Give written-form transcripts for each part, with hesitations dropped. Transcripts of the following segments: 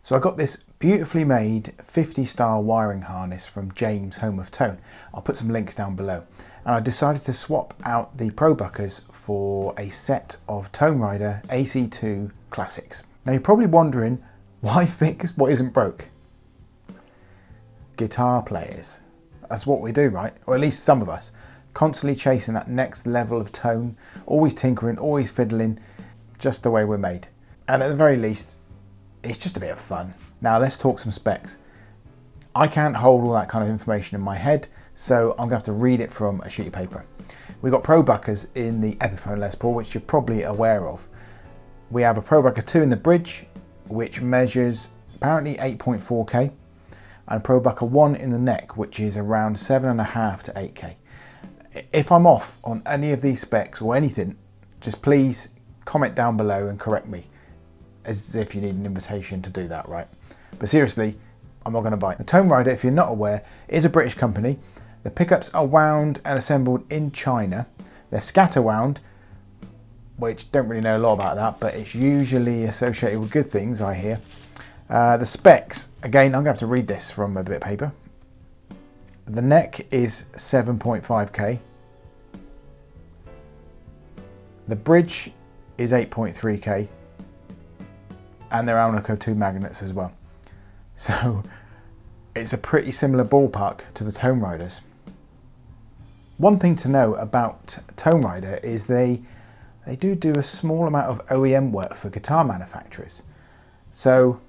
So I got this beautifully made 50 style wiring harness from James, Home of Tone. I'll put some links down below. And I decided to swap out the Probuckers for a set of Tonerider AC2 Classics. Now you're probably wondering, why fix what isn't broke? Guitar players. That's what we do, right? Or at least some of us. Constantly chasing that next level of tone, always tinkering, always fiddling, just the way we're made. And at the very least, it's just a bit of fun. Now let's talk some specs. I can't hold all that kind of information in my head, so I'm gonna have to read it from a sheet of paper. We've got Probuckers in the Epiphone Les Paul, which you're probably aware of. We have a Probucker 2 in the bridge, which measures apparently 8.4K, and Probucker 1 in the neck, which is around 7.5 to 8K. If I'm off on any of these specs or anything, just please comment down below and correct me, as if you need an invitation to do that, right? But seriously, I'm not going to bite. The Tonerider, if you're not aware, is a British company. The pickups are wound and assembled in China. They're scatter wound, which don't really know a lot about that, but it's usually associated with good things, I hear. The specs, again, I'm going to have to read this from a bit of paper. The neck is 7.5K. The bridge is 8.3K. And they're Alnico 2 magnets as well. So it's a pretty similar ballpark to the Toneriders. One thing to know about Tonerider is they do a small amount of OEM work for guitar manufacturers. So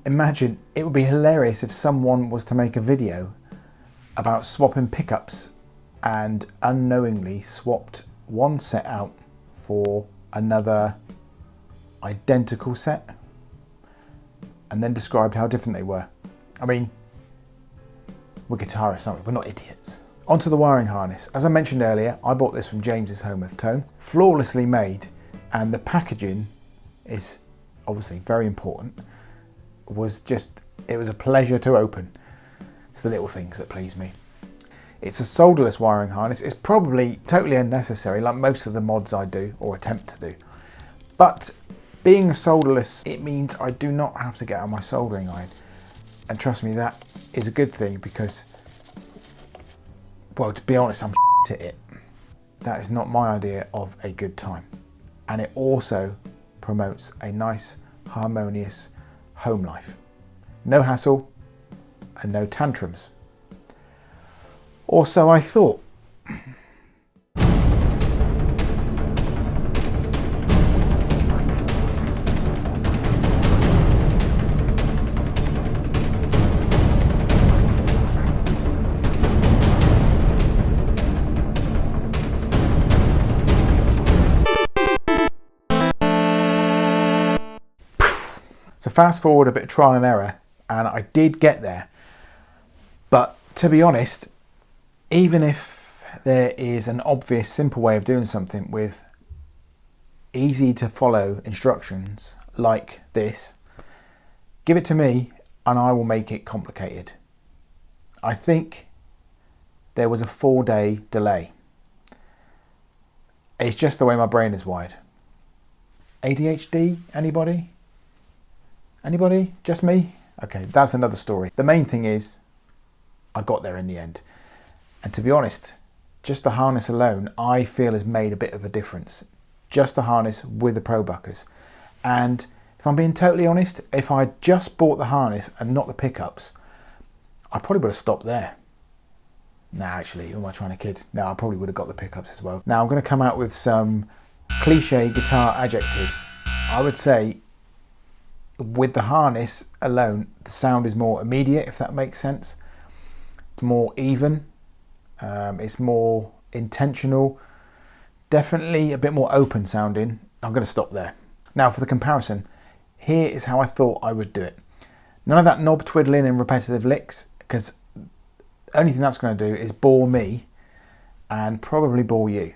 imagine, it would be hilarious if someone was to make a video about swapping pickups and unknowingly swapped one set out for another identical set and then described how different they were. I mean, we're guitarists, aren't we? We're not idiots. Onto the wiring harness. As I mentioned earlier, I bought this from James's Home of Tone. Flawlessly made, and the packaging is obviously very important. It was a pleasure to open. It's the little things that please me. It's a solderless wiring harness. It's probably totally unnecessary, like most of the mods I do or attempt to do. But being solderless, it means I do not have to get out my soldering iron. And trust me, that is a good thing because, well, to be honest, I'm at it. That is not my idea of a good time. And it also promotes a nice, harmonious home life. No hassle and no tantrums. Or so I thought. So fast forward a bit of trial and error, and I did get there. But to be honest, even if there is an obvious simple way of doing something with easy to follow instructions like this, give it to me and I will make it complicated. I think there was a 4-day delay. It's just the way my brain is wired. ADHD, anybody? Anybody? Just me? Okay, that's another story. The main thing is, I got there in the end. And to be honest, just the harness alone, I feel has made a bit of a difference. Just the harness with the Probuckers. And if I'm being totally honest, if I just bought the harness and not the pickups, I probably would have stopped there. Nah, actually, who am I trying to kid? No, I probably would have got the pickups as well. Now I'm going to come out with some cliche guitar adjectives. I would say, with the harness alone, the sound is more immediate, if that makes sense. It's more even. It's more intentional. Definitely a bit more open sounding. I'm going to stop there. Now for the comparison, here is how I thought I would do it. None of that knob twiddling and repetitive licks, because the only thing that's going to do is bore me and probably bore you.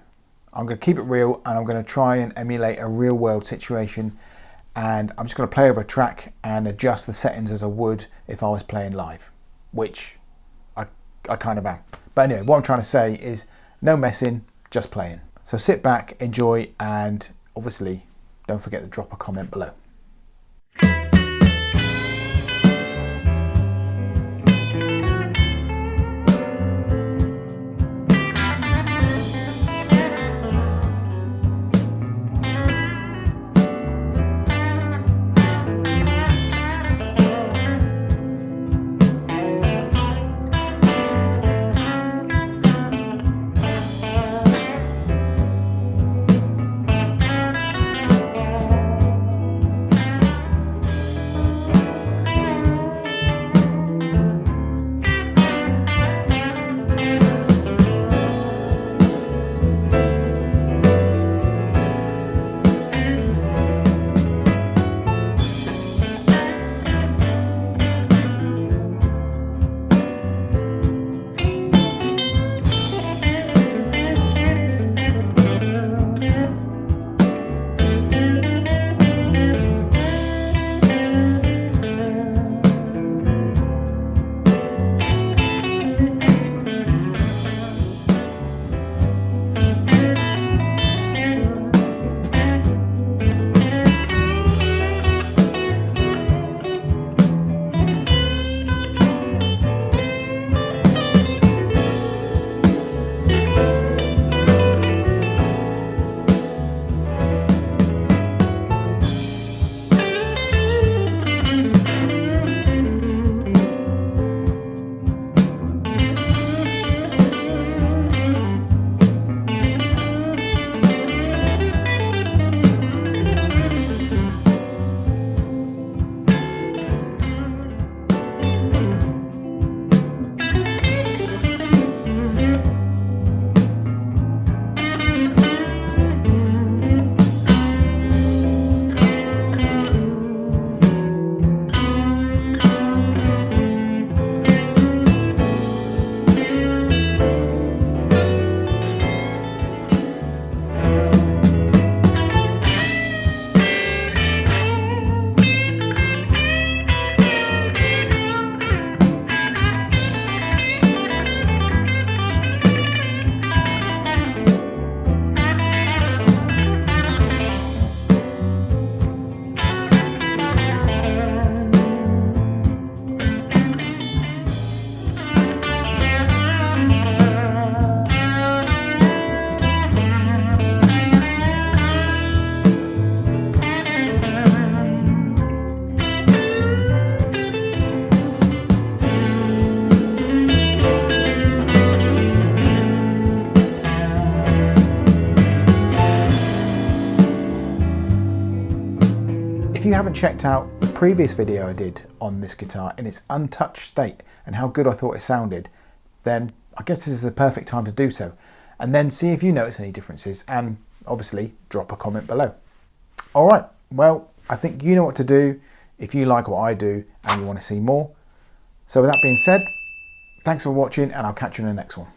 I'm going to keep it real and I'm going to try and emulate a real world situation, and I'm just going to play over a track and adjust the settings as I would if I was playing live, which I kind of am. But anyway, what I'm trying to say is no messing, just playing. So sit back, enjoy, and obviously don't forget to drop a comment below. haven't checked out the previous video I did on this guitar in its untouched state and how good I thought it sounded, then I guess this is the perfect time to do so. And then see if you notice any differences, and obviously drop a comment below. All right, well, I think you know what to do if you like what I do and you want to see more. So with that being said, thanks for watching, and I'll catch you in the next one.